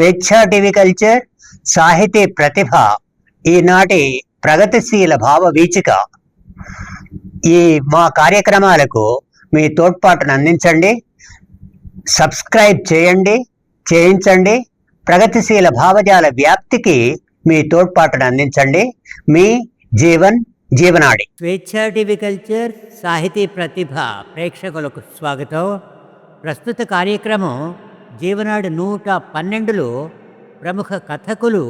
స్వేచ్ఛా TV culture సాహితీ ప్రతిభ ఈనాటి ప్రగతిశీల భావ వీచిక. ఈ మా కార్యక్రమాలకు మీ తోడ్పాటును అందించండి, సబ్స్క్రైబ్ చేయండి, చేయించండి. ప్రగతిశీల భావజాల వ్యాప్తికి మీ తోడ్పాటును అందించండి. మీ జీవనాడి. స్వేచ్ఛా టీవీ కల్చర్ సాహితీ ప్రతిభ ప్రేక్షకులకు స్వాగతం. ప్రస్తుత కార్యక్రమం జీవనాడు 112లో ప్రముఖ కథకులు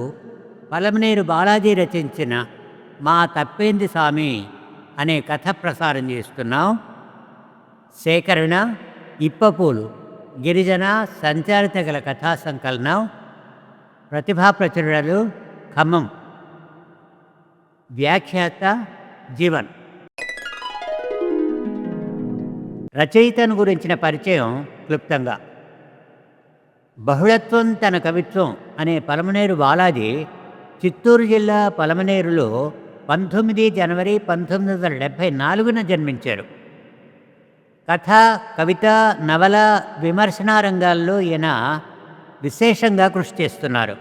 పలమనేరు బాలాజీ రచించిన మా తప్పేంది సామి అనే కథ ప్రసారం చేస్తున్నాం. సేకరణ ఇప్పపూలు గిరిజన సంచారిత గల కథా సంకలనం. ప్రతిభా ప్రచురణలు ఖమ్మం. వ్యాఖ్యాత జీవన్. రచయితను గురించిన పరిచయం క్లుప్తంగా. బహుళత్వం తన కవిత్వం అనే పలమనేరు బాలాజీ చిత్తూరు జిల్లా పలమనేరులో 19 జనవరి 1974 జన్మించారు. కథ, కవిత, నవల, విమర్శనా రంగాల్లో ఈయన విశేషంగా కృషి చేస్తున్నారు.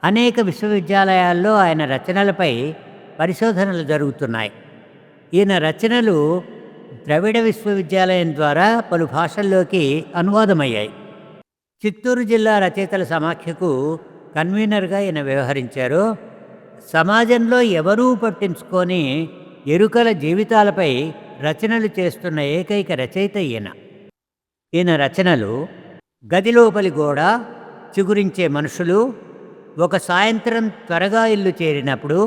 అనేక విశ్వవిద్యాలయాల్లో ఆయన రచనలపై పరిశోధనలు జరుగుతున్నాయి. ఈయన రచనలు ద్రవిడ విశ్వవిద్యాలయం ద్వారా పలు భాషల్లోకి అనువాదమయ్యాయి. చిత్తూరు జిల్లా రచయితల సమాఖ్యకు కన్వీనర్గా ఈయన వ్యవహరించారు. సమాజంలో ఎవరూ పట్టించుకొని ఎరుకల జీవితాలపై రచనలు చేస్తున్న ఏకైక రచయిత ఈయన. ఈయన రచనలు గదిలోపలి గోడ, చిగురించే మనుషులు, ఒక సాయంత్రం త్వరగా ఇల్లు చేరినప్పుడు,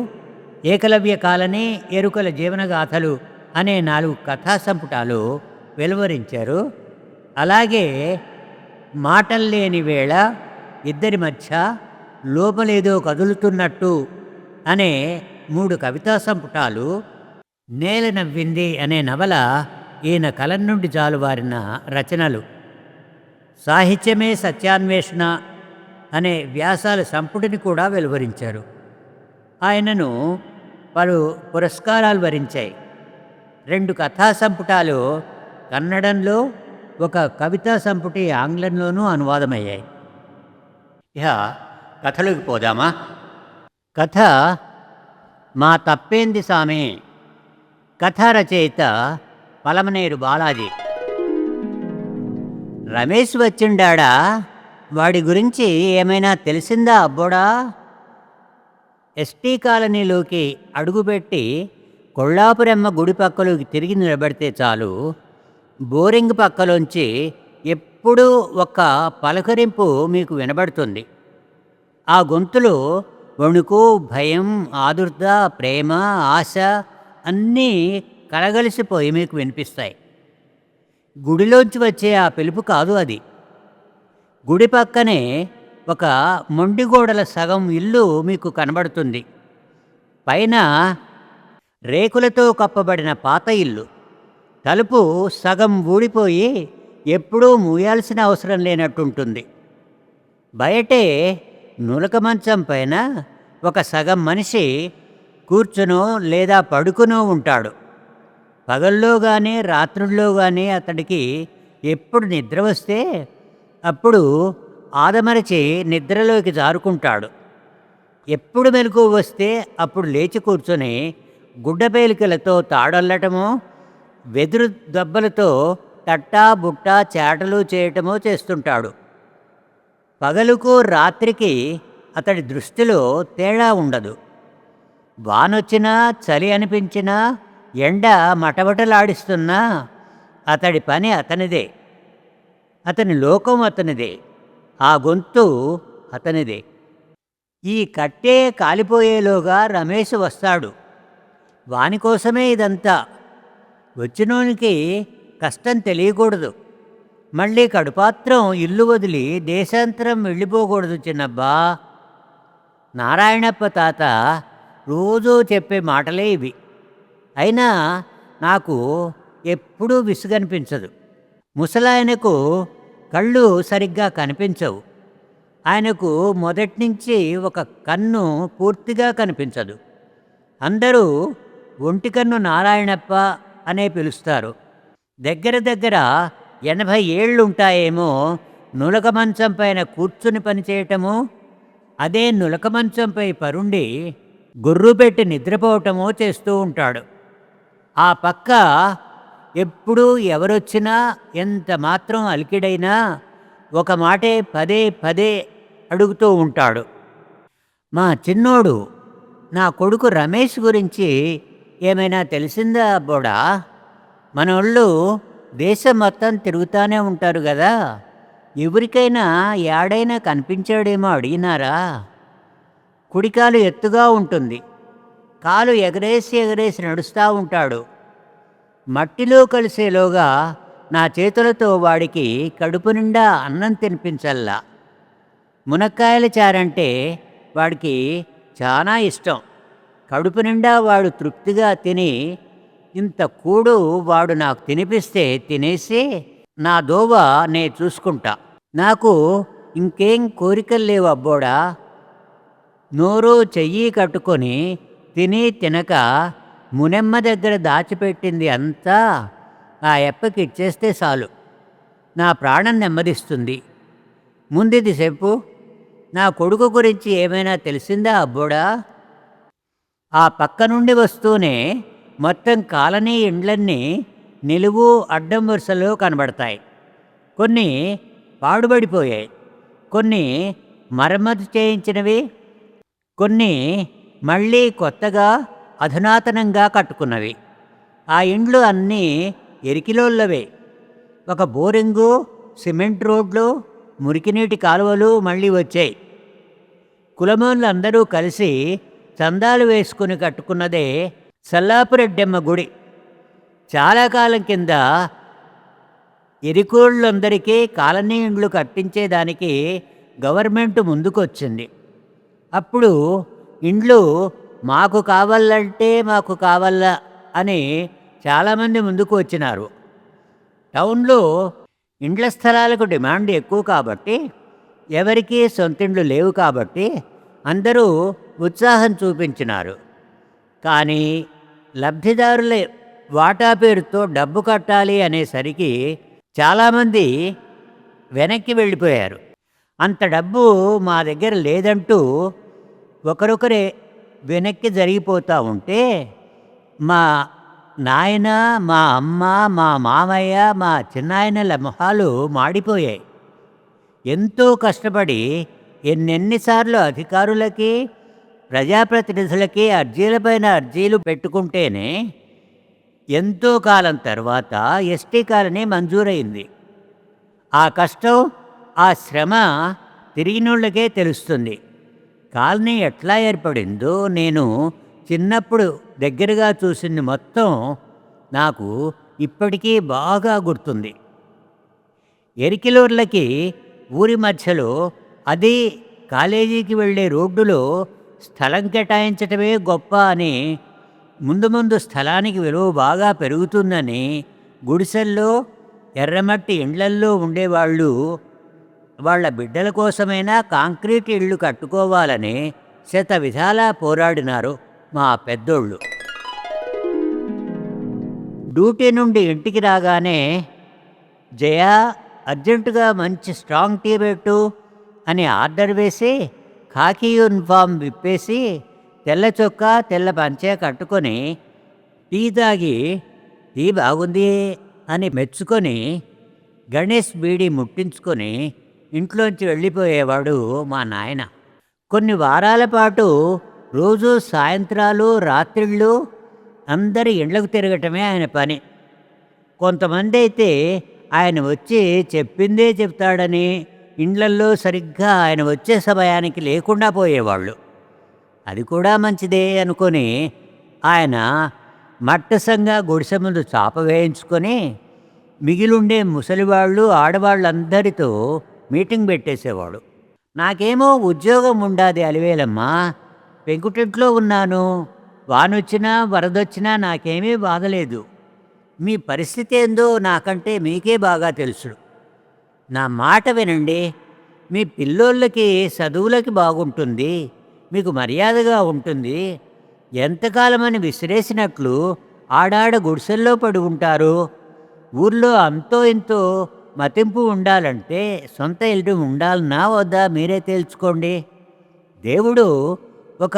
ఏకలవ్య కాలనీ, ఎరుకల జీవనగాథలు అనే 4 కథా సంపుటాలు వెలువరించారు. అలాగే మాటల్లేని వేళ, ఇద్దరి మధ్య, లోపలేదో కదులుతున్నట్టు అనే 3 కవితా సంపుటాలు, నేల నవ్వింది అనే నవల ఈయన కలం నుండి జాలువారిన రచనలు. సాహిత్యమే సత్యాన్వేషణ అనే వ్యాసాల సంపుటిని కూడా వెలువరించారు. ఆయనను పలు పురస్కారాలు వరించాయి. 2 కథా సంపుటాలు కన్నడంలో, ఒక కవితా సంపుటి ఆంగ్లంలోనూ అనువాదమయ్యాయి. ఇక కథలోకి పోదామా. కథ మా తప్పేంది సామి. కథా రచయిత పలమనేరు బాలాజీ. రమేష్ వచ్చిండాడా? వాడి గురించి ఏమైనా తెలిసిందా అబ్బోడా? ఎస్టీ కాలనీలోకి అడుగుపెట్టి కొల్లాపురమ్మ గుడి పక్కలోకి తిరిగి నిలబడితే చాలు, బోరింగ్ పక్కలోంచి ఎప్పుడూ ఒక పలకరింపు మీకు వినబడుతుంది. ఆ గొంతులో వణుకు, భయం, ఆదుర్ద, ప్రేమ, ఆశ అన్నీ కలగలిసిపోయి మీకు వినిపిస్తాయి. గుడిలోంచి వచ్చే ఆ పిలుపు కాదు అది. గుడి పక్కనే ఒక మొండిగోడల సగం ఇల్లు మీకు కనబడుతుంది. పైన రేకులతో కప్పబడిన పాత ఇల్లు. తలుపు సగం ఊడిపోయి ఎప్పుడూ మూయాల్సిన అవసరం లేనట్టుంటుంది. బయటే నులక మంచం పైన ఒక సగం మనిషి కూర్చునో లేదా పడుకునో ఉంటాడు. పగల్లో కానీ రాత్రుల్లో కానీ అతడికి ఎప్పుడు నిద్ర వస్తే అప్పుడు ఆదమరచి నిద్రలోకి జారుకుంటాడు. ఎప్పుడు మెలకువ వస్తే అప్పుడు లేచి కూర్చొని గుడ్డపేలికలతో తాడొల్లటమో, వెదురు దెబ్బలతో తట్టా బుట్ట చేటలు చేయటమో చేస్తుంటాడు. పగలుకు రాత్రికి అతడి దృష్టిలో తేడా ఉండదు. వానొచ్చినా, చలి అనిపించినా, ఎండ మటమటలాడిస్తున్నా అతడి పని అతనిదే. అతని లోకం అతనిదే. ఆ గొంతు అతనిదే. ఈ కట్టే కాలిపోయేలోగా రమేష్ వస్తాడు. వానికోసమే ఇదంతా. వచ్చినోనికి కష్టం తెలియకూడదు. మళ్ళీ కడుపాత్రం ఇల్లు వదిలి దేశాంతరం వెళ్ళిపోకూడదు చిన్నబ్బా. నారాయణప్ప తాత రోజూ చెప్పే మాటలే ఇవి. అయినా నాకు ఎప్పుడూ విసుగనిపించదు. ముసలాయనకు కళ్ళు సరిగ్గా కనిపించవు. ఆయనకు మొదట్నుంచి ఒక కన్ను పూర్తిగా కనిపించదు. అందరూ ఒంటి కన్ను నారాయణప్ప అనే పిలుస్తారు. దగ్గర దగ్గర 80 ఏళ్ళుంటాయేమో నులక మంచం పైన కూర్చుని పనిచేయటము, అదే నులక మంచంపై పరుండి గుర్రు పెట్టి నిద్రపోవటమో చేస్తూ ఉంటాడు. ఆ పక్క ఎప్పుడూ ఎవరొచ్చినా ఎంత మాత్రం అలికిడైనా ఒక మాటే పదే పదే అడుగుతూ ఉంటాడు. మా చిన్నోడు నా కొడుకు రమేష్ గురించి ఏమైనా తెలిసిందా అబ్బోడా? మనోళ్ళు దేశం మొత్తం తిరుగుతానే ఉంటారు కదా, ఎవరికైనా యాడైనా కనిపించాడేమో అడిగినారా? కుడికాలు ఎత్తుగా ఉంటుంది, కాలు ఎగరేసి ఎగరేసి నడుస్తూ ఉంటాడు. మట్టిలో కలిసేలోగా నా చేతులతో వాడికి కడుపు నిండా అన్నం తినిపించల్లా. మునక్కాయల చారంటే వాడికి చాలా ఇష్టం. కడుపు నిండా వాడు తృప్తిగా తిని ఇంత కూడు వాడు నాకు తినిపిస్తే తినేసి నా దోవ నే చూసుకుంటా. నాకు ఇంకేం కోరికలు లేవు అబ్బోడా. నోరు చెయ్యి కట్టుకొని తిని తినక మునెమ్మ దగ్గర దాచిపెట్టింది అంతా ఆ ఎప్పకి ఇచ్చేస్తే చాలు, నా ప్రాణం నెమ్మదిస్తుంది. ముందిది చెప్పు, నా కొడుకు గురించి ఏమైనా తెలిసిందా అబ్బోడా? ఆ పక్క నుండి వస్తూనే మొత్తం కాలనీ ఇండ్లన్నీ నిలువు అడ్డం వరుసలో కనబడతాయి. కొన్ని పాడుబడిపోయాయి, కొన్ని మరమ్మతు చేయించినవి, కొన్ని మళ్ళీ కొత్తగా అధునాతనంగా కట్టుకున్నవి. ఆ ఇండ్లు అన్నీ ఎరికిలోళ్ళవే. ఒక బోరింగు, సిమెంట్ రోడ్లు, మురికినీటి కాలువలు మళ్ళీ వచ్చాయి. కులమోళ్ళందరూ కలిసి చందాలు వేసుకుని కట్టుకున్నదే సల్లాపురెడ్డమ్మ గుడి. చాలా కాలం కింద ఎరికోళ్ళందరికీ కాలనీ ఇండ్లు కట్టించేదానికి గవర్నమెంట్ ముందుకొచ్చింది. అప్పుడు ఇండ్లు మాకు కావాలంటే మాకు కావాలా అని చాలామంది ముందుకు వచ్చినారు. టౌన్లో ఇండ్ల స్థలాలకు డిమాండ్ ఎక్కువ కాబట్టి, ఎవరికీ సొంతిండ్లు లేవు కాబట్టి అందరూ ఉత్సాహం చూపించినారు. కానీ లబ్ధిదారుల వాటా పేరుతో డబ్బు కట్టాలి అనేసరికి చాలామంది వెనక్కి వెళ్ళిపోయారు. అంత డబ్బు మా దగ్గర లేదంటూ ఒకరొకరే వెనక్కి జరిగిపోతూ ఉంటే మా నాయన, మా అమ్మ, మా మామయ్య, మా చిన్నాయనల మొహాలు మాడిపోయాయి. ఎంతో కష్టపడి ఎన్నెన్నిసార్లు అధికారులకి, ప్రజాప్రతినిధులకి అర్జీలపైన అర్జీలు పెట్టుకుంటేనే ఎంతో కాలం తర్వాత ఎస్టీ కాలనీ మంజూరైంది. ఆ కష్టం, ఆ శ్రమ తిరిగినోళ్ళకే తెలుస్తుంది. కాలనీ ఎట్లా ఏర్పడిందో నేను చిన్నప్పుడు దగ్గరగా చూసింది మొత్తం నాకు ఇప్పటికీ బాగా గుర్తుంది. ఎరికిలోర్లకి ఊరి మధ్యలో, అది కాలేజీకి వెళ్ళే రోడ్డులో స్థలం కేటాయించటమే గొప్ప అని, ముందు ముందు స్థలానికి విలువ బాగా పెరుగుతుందని గుడిసెల్లో, ఎర్రమట్టి ఇండ్లల్లో ఉండేవాళ్ళు వాళ్ళ బిడ్డల కోసమైనా కాంక్రీట్ ఇళ్ళు కట్టుకోవాలని శత విధాలా పోరాడినారు మా పెద్దోళ్ళు. డ్యూటీ నుండి ఇంటికి రాగానే జయా అర్జెంటుగా మంచి స్ట్రాంగ్ టీ పెట్టు అని ఆర్డర్ వేసి ఖాకీ యూనిఫామ్ విప్పేసి తెల్ల చొక్కా తెల్ల పంచే కట్టుకొని టీ తాగి టీ బాగుంది అని మెచ్చుకొని గణేష్ బీడీ ముట్టించుకొని ఇంట్లోంచి వెళ్ళిపోయేవాడు మా నాయన. కొన్ని వారాల పాటు రోజు సాయంత్రాలు రాత్రిళ్ళు అందరి ఇండ్లకు తిరగటమే ఆయన పని. కొంతమంది అయితే ఆయన వచ్చి చెప్పిందే చెప్తాడని ఇండ్లల్లో సరిగ్గా ఆయన వచ్చే సమయానికి లేకుండా పోయేవాళ్ళు. అది కూడా మంచిదే అనుకొని ఆయన మట్టసంగా గుడిసె ముందు చాప వేయించుకొని మిగిలుండే ముసలివాళ్ళు, ఆడవాళ్ళందరితో మీటింగ్ పెట్టేసేవాడు. నాకేమో ఉద్యోగం ఉండాది అలివేలమ్మా, పెంకుటింట్లో ఉన్నాను, వానొచ్చినా వరదొచ్చినా నాకేమీ బాధలేదు. మీ పరిస్థితి ఏందో నాకంటే మీకే బాగా తెలుసు. నా మాట వినండి, మీ పిల్లోళ్ళకి చదువులకి బాగుంటుంది, మీకు మర్యాదగా ఉంటుంది. ఎంతకాలమని విసిరేసినట్లు ఆడాడ గుడిసెల్లో పడి ఉంటారు. ఊర్లో అంతో ఇంతో మతింపు ఉండాలంటే సొంత ఇల్లు ఉండాలనా వద్దా మీరే తేల్చుకోండి. దేవుడు ఒక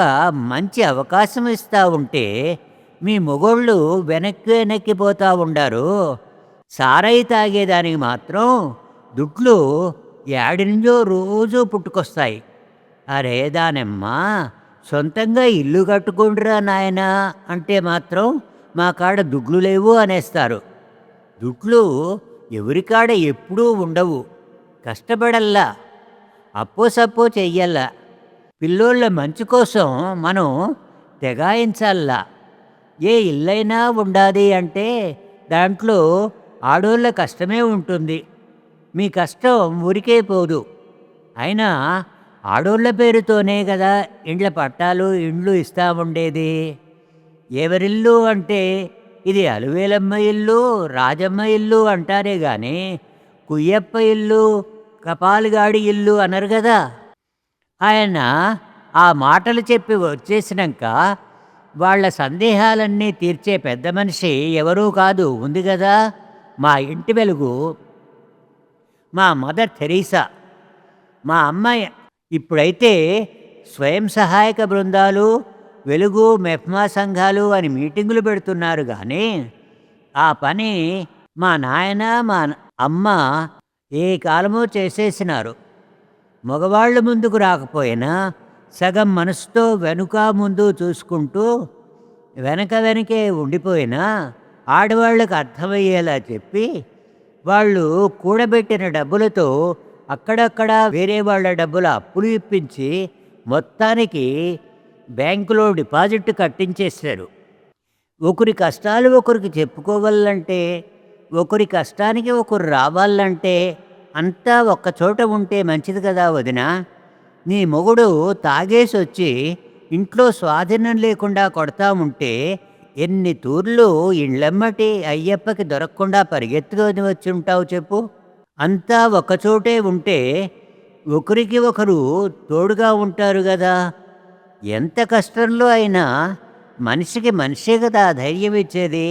మంచి అవకాశం ఇస్తా ఉంటే మీ మొగోళ్ళు వెనక్కి వెనక్కిపోతా ఉండారు. సారాయి తాగేదానికి మాత్రం దుడ్లు యాడి నుంచో రోజూ పుట్టుకొస్తాయి. అరే దానమ్మా, సొంతంగా ఇల్లు కట్టుకుండ్రా నాయనా అంటే మాత్రం మా కాడ దుడ్లు లేవు అనేస్తారు. దుడ్లు ఎవరికాడ ఎప్పుడూ ఉండవు. కష్టపడల్లా, అప్పో సప్పో చెయ్యల్లా. పిల్లోళ్ళ మంచి కోసం మనం తెగాయించాలా. ఏ ఇల్లైనా ఉండాది అంటే దాంట్లో ఆడోళ్ళ కష్టమే ఉంటుంది. మీ కష్టం ఊరికే పోదు. అయినా ఆడోళ్ళ పేరుతోనే కదా ఇండ్ల పట్టాలు ఇండ్లు ఇస్తా ఉండేది. ఎవరిల్లు అంటే ఇది అలువేలమ్మ ఇల్లు, రాజమ్మ ఇల్లు అంటారే గాని కుయ్యప్ప ఇల్లు, కపాలుగాడి ఇల్లు అనరు కదా. ఆయన ఆ మాటలు చెప్పి వచ్చేసినాక వాళ్ళ సందేహాలన్నీ తీర్చే పెద్ద మనిషి ఎవరూ కాదు, ఉంది కదా మా ఇంటి వెలుగు, మా మదర్ తెరీసా. మా అమ్మాయి ఇప్పుడైతే స్వయం సహాయక బృందాలు, వెలుగు మెఫ్మా సంఘాలు అని మీటింగులు పెడుతున్నారు కానీ ఆ పని మా నాయన మా అమ్మ ఏ కాలమో చేసేసినారు. మగవాళ్ళు ముందుకు రాకపోయినా సగం మనసుతో వెనుక ముందు చూసుకుంటూ వెనక వెనకే ఉండిపోయినా ఆడవాళ్ళకు అర్థమయ్యేలా చెప్పి వాళ్ళు కూడబెట్టిన డబ్బులతో అక్కడక్కడ వేరే వాళ్ళ డబ్బుల అప్పులు ఇప్పించి మొత్తానికి బ్యాంకులో డిపాజిట్ కట్టించేశారు. ఒకరి కష్టాలు ఒకరికి చెప్పుకోవాలంటే, ఒకరి కష్టానికి ఒకరు రావాలంటే అంతా ఒక్కచోట ఉంటే మంచిది కదా వదినా. నీ మొగుడు తాగేసి వచ్చి ఇంట్లో స్వాధీనం లేకుండా కొడతా ఉంటే ఎన్ని తూర్లు ఇళ్ళెమ్మటి అయ్యప్పకి దొరకకుండా పరిగెత్తుకొని వచ్చి ఉంటావు చెప్పు. అంతా ఒకచోటే ఉంటే ఒకరికి ఒకరు తోడుగా ఉంటారు కదా. ఎంత కష్టంలో అయినా మనిషికి మనిషే కదా ధైర్యం ఇచ్చేది.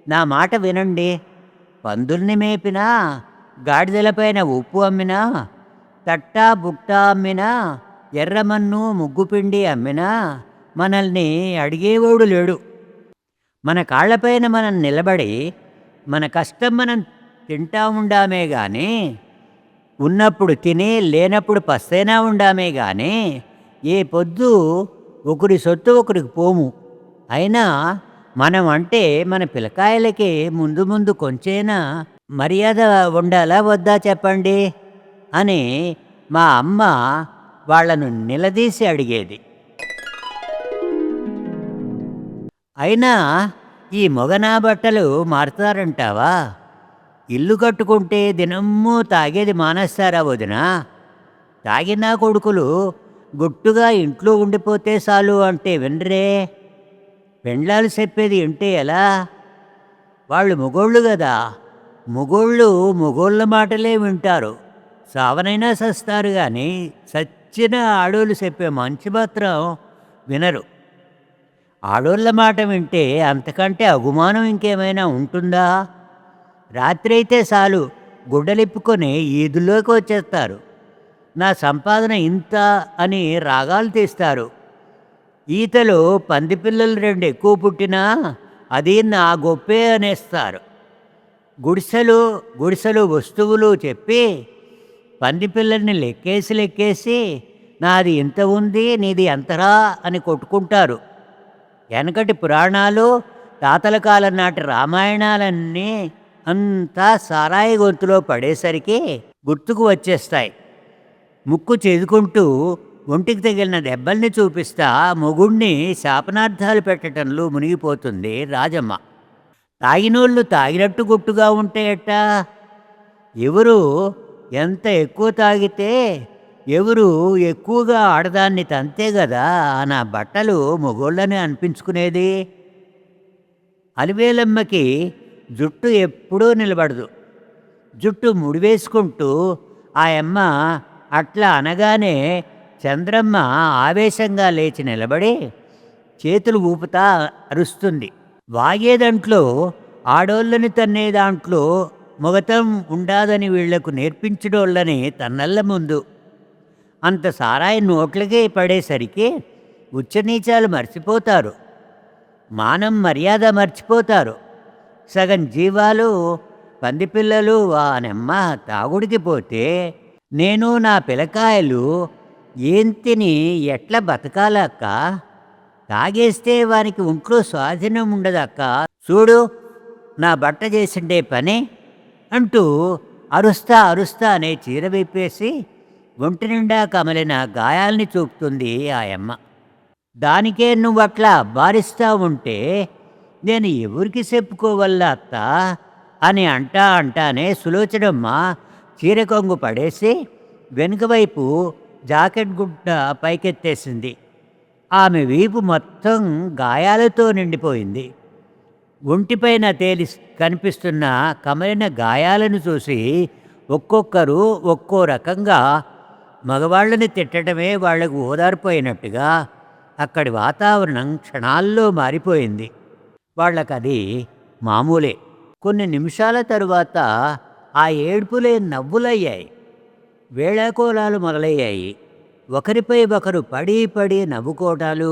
నా మాట వినండి. పందుల్ని మేపినా, గాడిదలపైన ఉప్పు అమ్మినా, తట్టా బుట్టా అమ్మినా, ఎర్రమన్ను ముగ్గుపిండి అమ్మినా మనల్ని అడిగేవాడు లేడు. మన కాళ్లపైన మనం నిలబడి మన కష్టం మనం తింటా ఉండామే కానీ, ఉన్నప్పుడు తిని లేనప్పుడు పస్తైనా ఉండామే కానీ ఏ పొద్దు ఒకరి సొత్తు ఒకరికి పోము. అయినా మనం అంటే మన పిల్లకాయలకి ముందు ముందు కొంచెైనా మర్యాద ఉండాలా వద్దా చెప్పండి అని మా అమ్మ వాళ్ళను నిలదీసి అడిగేది. అయినా ఈ మొగనా బట్టలు మారుతారంటావా? ఇల్లు కట్టుకుంటే దినమ్మూ తాగేది మానేస్తారా వదినా? తాగినా కొడుకులు గుట్టుగా ఇంట్లో ఉండిపోతే చాలు అంటే వినరే. పెండ్లాలు చెప్పేది వింటే ఎలా? వాళ్ళు మొగోళ్ళు కదా. మొగోళ్ళ మాటలే వింటారు. సావనైనా సస్తారు కానీ సచ్చిన ఆడోళ్ళు చెప్పే మంచి మాత్రం వినరు. ఆడోళ్ళ మాట వింటే అంతకంటే అవమానం ఇంకేమైనా ఉంటుందా? రాత్రి అయితే చాలు గుడ్డలిప్పుకొని ఈదుల్లోకి వచ్చేస్తారు. నా సంపాదన ఇంత అని రాగాలు తీస్తారు. ఈతలో పందిపిల్లలు 2 ఎక్కువ పుట్టినా అది నా గొప్పే అనేస్తారు. గుడిసెలు వస్తువులు చెప్పి పందిపిల్లల్ని లెక్కేసి నాది ఇంత ఉంది నీది ఎంతరా అని కొట్టుకుంటారు. వెనకటి పురాణాలు, తాతల కాలం నాటి రామాయణాలన్నీ అంతా సారాయి గొంతులో పడేసరికి గుర్తుకు వచ్చేస్తాయి. ముక్కు చెదుకుంటూ ఒంటికి తగిలిన దెబ్బల్ని చూపిస్తా మొగుణ్ణి శాపనార్థాలు పెట్టడంలో మునిగిపోతుంది రాజమ్మ. తాగినోళ్ళు తాగినట్టు గుట్టుగా ఉంటే ఎట్టా? ఎవరు ఎంత ఎక్కువ తాగితే ఎవరు ఎక్కువగా ఆడదాన్ని తంతే కదా నా బట్టలు మొగోళ్ళని అనిపించుకునేది. అలివేలమ్మకి జుట్టు ఎప్పుడూ నిలబడదు. జుట్టు ముడివేసుకుంటూ ఆ అమ్మ అట్లా అనగానే చంద్రమ్మ ఆవేశంగా లేచి నిలబడి చేతులు ఊపుతా అరుస్తుంది. వాగేదంట్లో ఆడోళ్ళని తన్నే దాంట్లో మొగతం ఉండాదని వీళ్లకు నేర్పించడోళ్ళని తన్నళ్ళ ముందు అంత సారాయి నోట్లకే పడేసరికి ఉచ్చనీచాలు మర్చిపోతారు, మానం మర్యాద మర్చిపోతారు. సగం జీవాలు పందిపిల్లలు వానమ్మ తాగుడికి పోతే నేను నా పిల్లకాయలు ఏం తిని ఎట్లా బతకాలక్క? తాగేస్తే వానికి ఒంట్లో స్వాధీనం ఉండదక్క. చూడు నా బట్ట చేసిండే పని అంటూ అరుస్తా అరుస్తా అనే చీర విప్పేసి ఒంటి నిండా కమలిన గాయాల్ని చూపుతుంది ఆయమ్మ. దానికే నువ్వట్లా బారిస్తా ఉంటే నేను ఎవరికి చెప్పుకోవల్లా అత్త అని అంటానే సులోచనమ్మ చీర కొంగు పడేసి వెనుక వైపు జాకెట్ గుడ్డ పైకెత్తేసింది. ఆమె వీపు మొత్తం గాయాలతో నిండిపోయింది. ఒంటిపైన తేలి కనిపిస్తున్న కమలిన గాయాలను చూసి ఒక్కొక్కరు ఒక్కో రకంగా మగవాళ్ళని తిట్టడమే వాళ్లకు ఓదారిపోయినట్టుగా అక్కడి వాతావరణం క్షణాల్లో మారిపోయింది. వాళ్ళకది మామూలే. కొన్ని నిమిషాల తరువాత ఆ ఏడ్పులే నవ్వులయ్యాయి, వేళాకోళాలు మొదలయ్యాయి. ఒకరిపై ఒకరు పడి పడి నవ్వుకోవటాలు,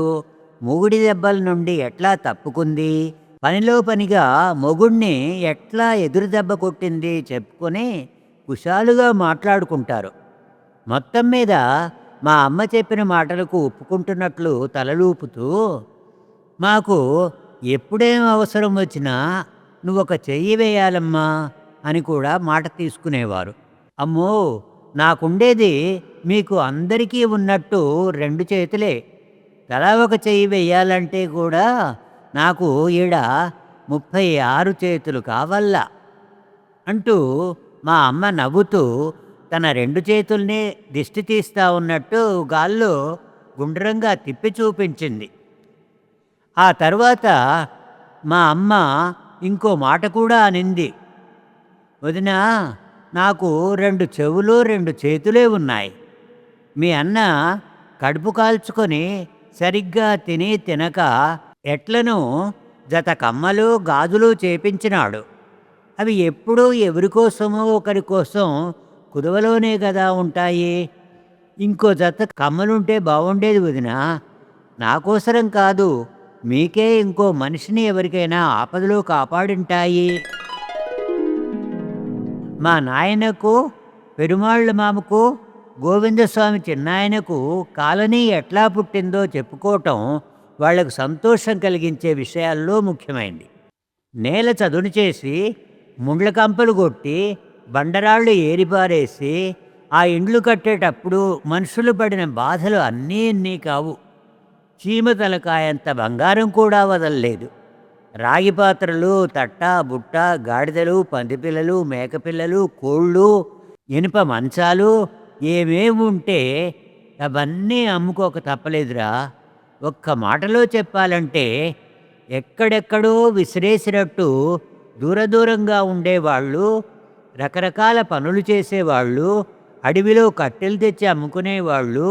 మొగుడి దెబ్బల నుండి ఎట్లా తప్పుకుంది, పనిలో పనిగా మొగుణ్ణి ఎట్లా ఎదురు దెబ్బ కొట్టింది చెప్పుకొని కుశాలుగా మాట్లాడుకుంటారు. మొత్తం మీద మా అమ్మ చెప్పిన మాటలకు ఒప్పుకుంటున్నట్లు తలలూపుతూ, మాకు ఎప్పుడేం అవసరం వచ్చినా నువ్వొక చెయ్యి వేయాలమ్మా అని కూడా మాట తీసుకునేవారు. అమ్మో, నాకుండేది మీకు అందరికీ ఉన్నట్టు 2 చేతులే, తలా ఒక చెయ్యి వెయ్యాలంటే కూడా నాకు ఈడ 36 చేతులు కావల్లా అంటూ మా అమ్మ నవ్వుతూ తన 2 చేతుల్ని దిష్టి తీస్తా ఉన్నట్టు గాల్లో గుండ్రంగా తిప్పి చూపించింది. ఆ తర్వాత మా అమ్మ ఇంకో మాట కూడా అనింది. వదినా, నాకు 2 చెవులు 2 చేతులే ఉన్నాయి. మీ అన్న కడుపు కాల్చుకొని సరిగ్గా తిని తినక ఎట్లనో జత కమ్మలు గాజులు చేపించినాడు. అవి ఎప్పుడూ ఎవరికోసమో ఒకరి కోసం కుదువలోనే కదా ఉంటాయి. ఇంకో జత కమ్మలుంటే బాగుండేది వదినా. నాకోసరం కాదు, మీకే ఇంకో మనిషిని ఎవరికైనా ఆపదలో కాపాడింటాయి. మా నాయనకు, పెరుమాళ్ళ మామకు, గోవిందస్వామి చిన్నాయనకు కాలనీ ఎట్లా పుట్టిందో చెప్పుకోవటం వాళ్లకు సంతోషం కలిగించే విషయాల్లో ముఖ్యమైంది. నేల చదును చేసి ముండ్ల కంపలు కొట్టి బండరాళ్ళు ఏరిపారేసి ఆ ఇండ్లు కట్టేటప్పుడు మనుషులు పడిన బాధలు అన్నీ ఇన్ని కావు. చీమ తలకాయంత బంగారం కూడా వదలలేదు. రాగి పాత్రలు, తట్ట బుట్ట, గాడిదలు, పందిపిల్లలు, మేకపిల్లలు, కోళ్ళు, ఇనుప మంచాలు ఏమేమి ఉంటే అవన్నీ అమ్ముకోక తప్పలేదురా. ఒక్క మాటలో చెప్పాలంటే ఎక్కడెక్కడో విసిరేసినట్టు దూరంగా ఉండేవాళ్ళు, రకరకాల పనులు చేసేవాళ్ళు, అడవిలో కట్టెలు తెచ్చి అమ్ముకునేవాళ్ళు,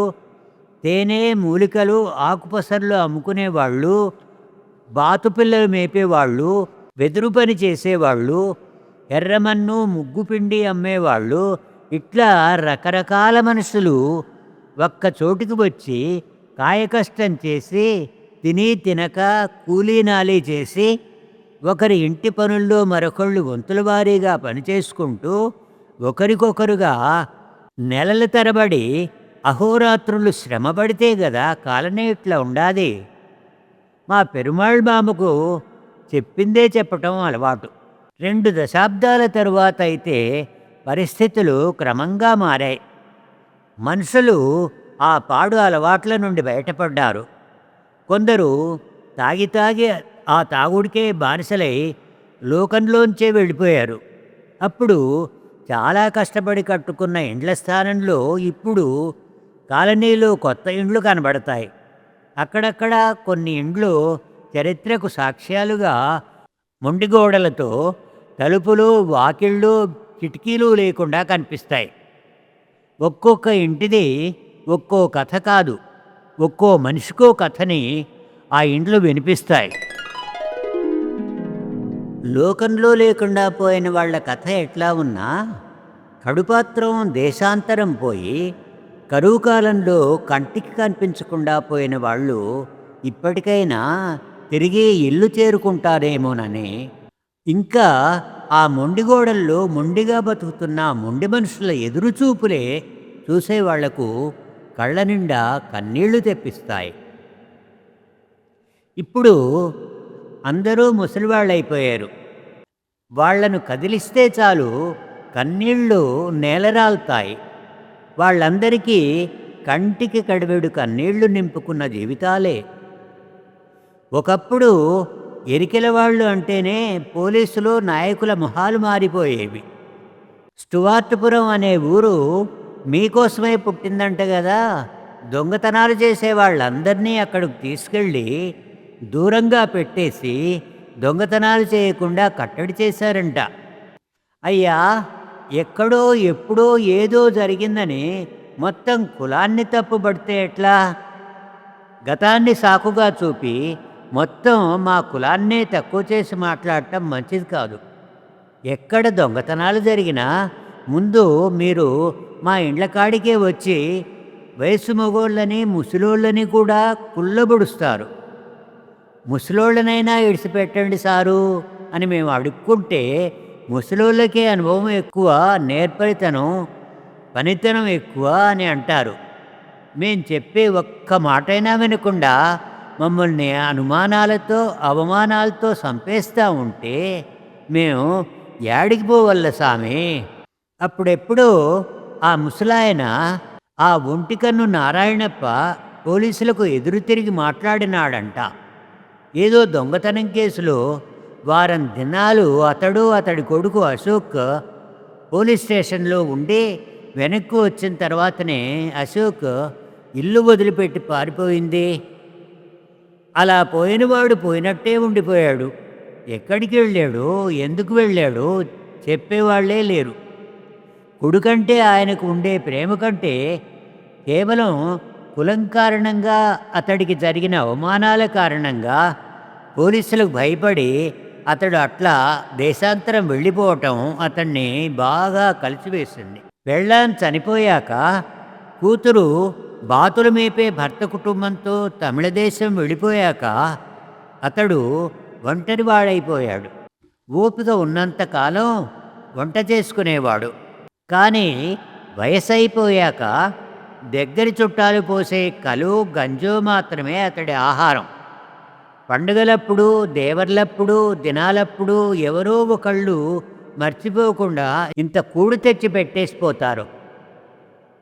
తేనె మూలికలు ఆకుపసర్లు అమ్ముకునేవాళ్ళు, బాతుపిల్లలు మేపేవాళ్ళు, వెదురు పని చేసేవాళ్ళు, ఎర్రమన్ను ముగ్గుపిండి అమ్మేవాళ్ళు, ఇట్లా రకరకాల మనుషులు ఒక్క చోటుకి వచ్చి కాయకష్టం చేసి తిని తినక కూలీనాలీ చేసి ఒకరి ఇంటి పనుల్లో మరొకళ్ళు వంతుల వారీగా పనిచేసుకుంటూ ఒకరికొకరుగా నెలల తరబడి అహోరాత్రులు శ్రమపడితే గదా కాలనే ఇట్లా ఉండాది. మా పెరుమాళ్ బామ్మకు చెప్పిందే చెప్పటం అలవాటు. 2 దశాబ్దాల తరువాత అయితే పరిస్థితులు క్రమంగా మారాయి. మనుషులు ఆ పాడు అలవాట్ల నుండి బయటపడ్డారు. కొందరు తాగి తాగి ఆ తాగుడికే బానిసలై లోకంలోంచే వెళ్ళిపోయారు. అప్పుడు చాలా కష్టపడి కట్టుకున్న ఇండ్ల స్థానంలో ఇప్పుడు కాలనీలో కొత్త ఇండ్లు కనబడతాయి. అక్కడక్కడ కొన్ని ఇండ్లు చరిత్రకు సాక్ష్యాలుగా మొండిగోడలతో తలుపులు, వాకిళ్ళు, కిటికీలు లేకుండా కనిపిస్తాయి. ఒక్కొక్క ఇంటిది ఒక్కో కథ కాదు, ఒక్కో మనిషికో కథని ఆ ఇండ్లు వినిపిస్తాయి. లోకంలో లేకుండా పోయిన వాళ్ళ కథ ఎట్లా ఉన్నా కడుపాత్రం దేశాంతరం పోయి కరువు కాలంలో కంటికి కనిపించకుండా పోయిన వాళ్ళు ఇప్పటికైనా తిరిగి ఇల్లు చేరుకుంటారేమోనని, ఇంకా ఆ మొండిగోడల్లో మొండిగా బతుకుతున్న మొండి మనుషుల ఎదురుచూపులే చూసేవాళ్లకు కళ్ళ నిండా కన్నీళ్లు తెప్పిస్తాయి. ఇప్పుడు అందరూ ముసలివాళ్ళైపోయారు. వాళ్లను కదిలిస్తే చాలు కన్నీళ్ళు నేలరాలుతాయి. వాళ్ళందరికీ కంటికి కడివెడు కన్నీళ్లు నింపుకున్న జీవితాలే. ఒకప్పుడు ఎరికెల వాళ్ళు అంటేనే పోలీసులు నాయకుల మొహాలు మారిపోయేవి. స్టువార్ట్పురం అనే ఊరు మీకోసమే పుట్టిందంట కదా, దొంగతనాలు చేసే వాళ్ళందరినీ అక్కడికి తీసుకెళ్ళి దూరంగా పెట్టేసి దొంగతనాలు చేయకుండా కట్టడి చేశారంట. అయ్యా, ఎక్కడో ఎప్పుడో ఏదో జరిగిందని మొత్తం కులాన్ని తప్పుబడితే ఎట్లా? గతాన్ని సాకుగా చూపి మొత్తం మా కులాన్నే తక్కువ చేసి మాట్లాడటం మంచిది కాదు. ఎక్కడ దొంగతనాలు జరిగినా ముందు మీరు మా ఇండ్ల కాడికే వచ్చి వయసు మగోళ్ళని ముసలోళ్ళని కూడా కుళ్ళబొడుస్తారు. ముసలోళ్ళనైనా ఇడిచిపెట్టండి సారు అని మేము అడుక్కుంటే ముసలోళ్ళకే అనుభవం ఎక్కువ, నేర్పరితనం పనితనం ఎక్కువ అని అంటారు. మేం చెప్పే ఒక్క మాటైనా వినకుండా మమ్మల్ని అనుమానాలతో అవమానాలతో చంపేస్తూ ఉంటే మేము యాడికి పోవల్ల సామి? అప్పుడెప్పుడో ఆ ముసలాయన ఆ ఒంటికన్ను నారాయణప్ప పోలీసులకు ఎదురు తిరిగి మాట్లాడినాడంట. ఏదో దొంగతనం కేసులో వారం దినాలు అతడి కొడుకు అశోక్ పోలీస్ స్టేషన్లో ఉండి వెనక్కి వచ్చిన తర్వాతనే అశోక్ ఇల్లు వదిలిపెట్టి పారిపోయింది. అలా పోయినవాడు పోయినట్టే ఉండిపోయాడు. ఎక్కడికి వెళ్ళాడో, ఎందుకు వెళ్ళాడో చెప్పేవాళ్లే లేరు. కొడుకంటే ఆయనకు ఉండే ప్రేమ కంటే కేవలం కులం కారణంగా అతడికి జరిగిన అవమానాల కారణంగా పోలీసులకు భయపడి అతడు అట్లా దేశాంతరం వెళ్ళిపోవటం అతన్ని బాగా కలిసివేసింది. పెళ్ళాం చనిపోయాక కూతురు బాతులు మేపే భర్త కుటుంబంతో తమిళదేశం వెళ్ళిపోయాక అతడు ఒంటరివాడైపోయాడు. ఓపిక ఉన్నంతకాలం వంట చేసుకునేవాడు. కానీ వయసైపోయాక దగ్గరి చుట్టాలు పోసే కలు గంజో మాత్రమే అతడి ఆహారం. పండుగలప్పుడు, దేవర్లప్పుడు, దినాలప్పుడు ఎవరో ఒకళ్ళు మర్చిపోకుండా ఇంత కూడు తెచ్చి పెట్టేసిపోతారు.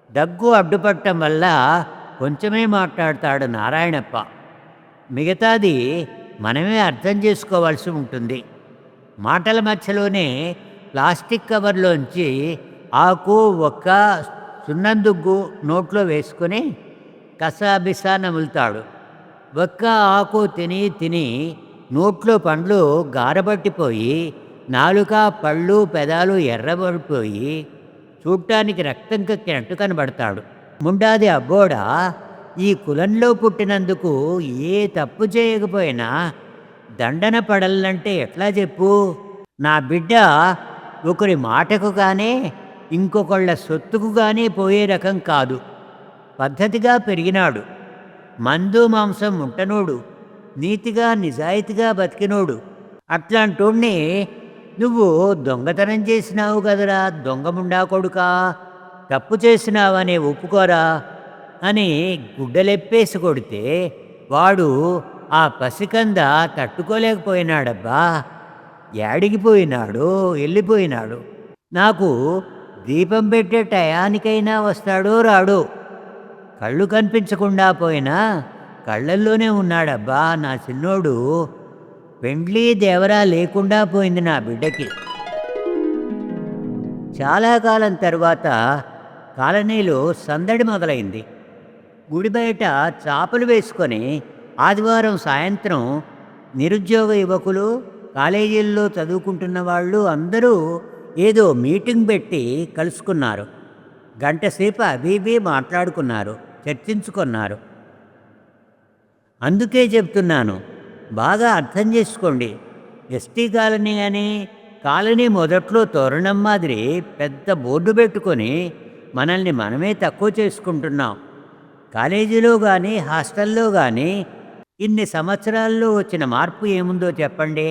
దగ్గు అడ్డుపట్టడం వల్ల కొంచెమే మాట్లాడతాడు నారాయణప్ప. మిగతాది మనమే అర్థం చేసుకోవాల్సి ఉంటుంది. మాటల మధ్యలోనే ప్లాస్టిక్ కవర్లోంచి ఆకు, ఒక్క, సున్నం దుగ్గు నోట్లో వేసుకొని కసాబిసా నములుతాడు. ఒక్క ఆకు తిని తిని నోట్లో పండ్లు గారబట్టిపోయి నాలుక, పళ్ళు, పెదాలు ఎర్రబడిపోయి చూడటానికి రక్తం కక్కినట్టు కనబడతాడు. ముండాది అబ్బోడా ఈ కులంలో పుట్టినందుకు ఏ తప్పు చేయకపోయినా దండన పడాలంటే ఎట్లా చెప్పు? నా బిడ్డ ఒకరి మాటకు కానీ ఇంకొకళ్ళ సొత్తుకు కానీ పోయే రకం కాదు. పద్ధతిగా పెరిగినాడు. మందు మాంసం ఉంటనోడు, నీతిగా నిజాయితీగా బతికినోడు. అట్లాంటోడ్ని నువ్వు దొంగతనం చేసినావు కదరా దొంగముండా కొడుకా, తప్పు చేసినావనే ఒప్పుకోరా అని గుడ్డలెప్పేసి కొడితే వాడు ఆ పసికంద తట్టుకోలేకపోయినాడబ్బా. యాడిగిపోయినాడో, వెళ్ళిపోయినాడు. నాకు దీపం పెట్టే టయానికైనా వస్తాడో రాడో. కళ్ళు కనిపించకుండా పోయినా కళ్ళల్లోనే ఉన్నాడబ్బా నా చిన్నోడు. పెండ్లి దేవరా లేకుండా పోయింది నా బిడ్డకి. చాలా కాలం తర్వాత కాలనీలో సందడి మొదలైంది. గుడి బయట చాపలు వేసుకొని ఆదివారం సాయంత్రం నిరుద్యోగ యువకులు, కాలేజీల్లో చదువుకుంటున్న వాళ్ళు అందరూ ఏదో మీటింగ్ పెట్టి కలుసుకున్నారు. గంటసేపు అవి మాట్లాడుకున్నారు, చర్చించుకున్నారు. అందుకే చెప్తున్నాను, బాగా అర్థం చేసుకోండి. ఎస్టీ కాలనీ అని కాలనీ మొదట్లో తోరణం మాదిరి పెద్ద బోర్డు పెట్టుకొని మనల్ని మనమే తక్కువ చేసుకుంటున్నాం. కాలేజీలో కానీ హాస్టల్లో కానీ ఇన్ని సంవత్సరాల్లో వచ్చిన మార్పు ఏముందో చెప్పండి.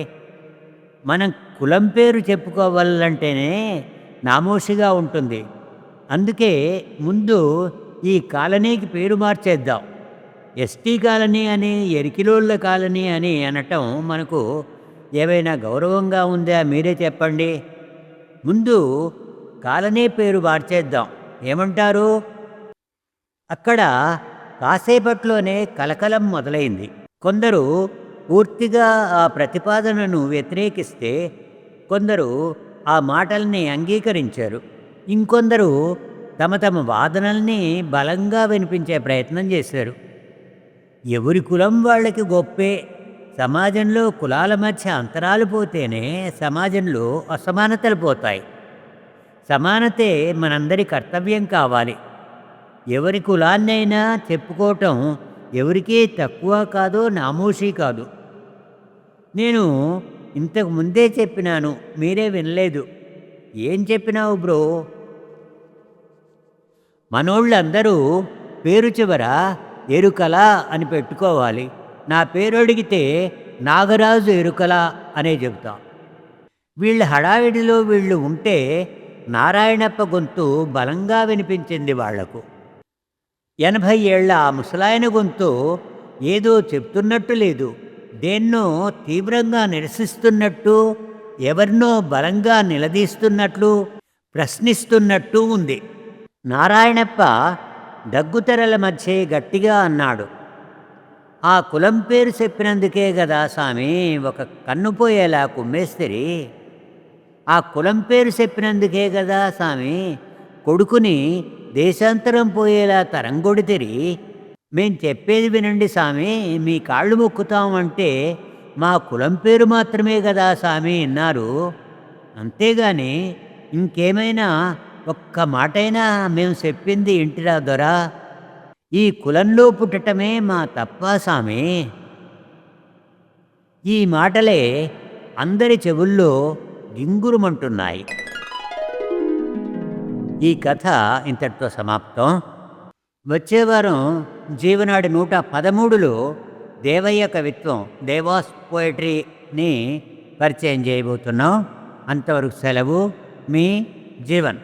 మనం కులం పేరు చెప్పుకోవాలంటేనే నామోషిగా ఉంటుంది. అందుకే ముందు ఈ కాలనీకి పేరు మార్చేద్దాం. ఎస్టీ కాలనీ అని, ఎరికిలోళ్ళ కాలనీ అని అనటం మనకు ఏవైనా గౌరవంగా ఉందా మీరే చెప్పండి. ముందు కాలనీ పేరు మార్చేద్దాం, ఏమంటారు? అక్కడ కాసేపట్లోనే కలకలం మొదలైంది. కొందరు పూర్తిగా ఆ ప్రతిపాదనను వ్యతిరేకిస్తే, కొందరు ఆ మాటల్ని అంగీకరించారు. ఇంకొందరు తమ తమ వాదనల్ని బలంగా వినిపించే ప్రయత్నం చేశారు. ఎవరి కులం వాళ్ళకి గొప్పే. సమాజంలో కులాల మధ్య అంతరాలు పోతేనే సమాజంలో అసమానతలు పోతాయి. సమానతే మనందరి కర్తవ్యం కావాలి. ఎవరి కులాన్నైనా చెప్పుకోవటం ఎవరికీ తక్కువ కాదో నామోషీ కాదు. నేను ఇంతకు ముందే చెప్పినాను, మీరే వినలేదు. ఏం చెప్పినావు బ్రో? మనోళ్ళందరూ పేరు చివర ఎరుకల అని పెట్టుకోవాలి. నా పేరు అడిగితే నాగరాజు ఎరుకల అనే చెబుతాం. వీళ్ళ హడావిడిలో వీళ్ళు ఉంటే నారాయణప్ప గొంతు బలంగా వినిపించింది వాళ్లకు. 80 ఏళ్ల ఆ ముసలాయన గొంతు ఏదో చెప్తున్నట్టు లేదు, దేన్నో తీవ్రంగా నిరసిస్తున్నట్టు, ఎవరినో బలంగా నిలదీస్తున్నట్లు, ప్రశ్నిస్తున్నట్టు ఉంది. నారాయణప్ప దగ్గుతెరల మధ్య గట్టిగా అన్నాడు, ఆ కులం పేరు చెప్పినందుకే కదా స్వామి ఒక కన్నుపోయేలా కుమ్మేస్తిరి. ఆ కులం పేరు చెప్పినందుకే కదా స్వామి కొడుకుని దేశాంతరం పోయేలా తరంగొడితిరి. మేం చెప్పేది వినండి స్వామి, మీ కాళ్ళు మొక్కుతామంటే మా కులం పేరు మాత్రమే కదా స్వామి అన్నారు. అంతేగాని ఇంకేమైనా ఒక్క మాటైనా మేము చెప్పింది ఇంటిరా దొరా? ఈ కులంలో పుట్టటమే మా తప్ప స్వామి. ఈ మాటలే అందరి చెవుల్లో గింగురుమంటున్నాయి. ఈ కథ ఇంతటితో సమాప్తం. వచ్చేవారం జీవనాడి 113లో దేవయ్య కవిత్వం, దేవాస్ పోయట్రీని పరిచయం చేయబోతున్నాం. అంతవరకు సెలవు. మీ జీవన్.